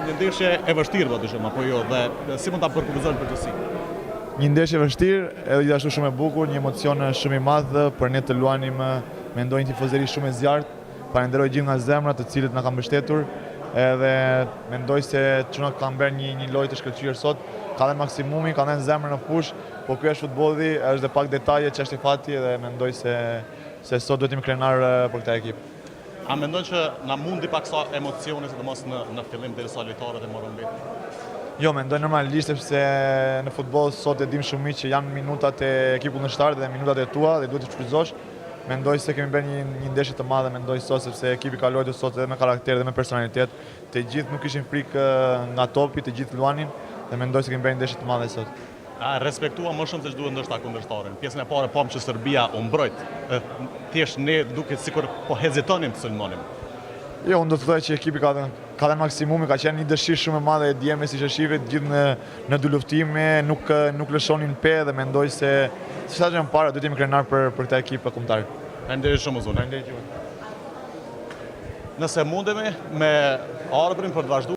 një ndeshje e vështirë po dyshim apo jo dhe si mund ta përkufizojmë përgjithësi? Një ndeshje e vështirë, edhe gjithashtu shumë e bukur, një emocion shumë i madh për ne të luanim mendoj një tifozëri shumë e zjarrt. Falenderoj gjithë nga zemra të cilët na kanë mbështetur, edhe mendoj se çunat kanë bërë një lojë të shkëlqyer sot, ka dhe maksimumi, ka dhe zemrën në fush, po ky është futbolli, është dhe pak detaje, çështje fati dhe mendoj se sot duhet të jemi krenar për këtë ekip. A mendon që na mundi pak sa emocione sidomos në fillim derisa lojtarët e morën vetë? Jo, mendoj normalisht sepse në futboll sot e dim shumë mirë që janë minutat e ekipit kundërshtar dhe minutat e tua dhe duhet të shfrytëzosh. Mendoj se kemi bërë një ndeshje të madhe, mendoj sot sepse ekipi ka luajtur sot edhe me karakter dhe me personalitet. Të gjithë nuk kishin frikë nga topi, të gjithë luanin dhe mendoj se kemi bërë një ndeshje të madhe sot. A respektua më shumë se ç'duhet ndoshta kundërshtarin. Pjesën e parë pam që Serbia u mbrojt. Thjesht ne duket sikur po hezitonim të sulmonim. Jo, unë do të thoj që ekipi ka dhe maksimumi, ka qenë një dëshirë shumë e madhe e djeme si që shifit, gjithë në dy luftime, nuk lëshonin pe dhe mendoj se sa që në para, duhet jemi krenar për këta ekipë kombëtare. Faleminderit shumë zonë. Nëse mundemi me ardhrin për të vazhduar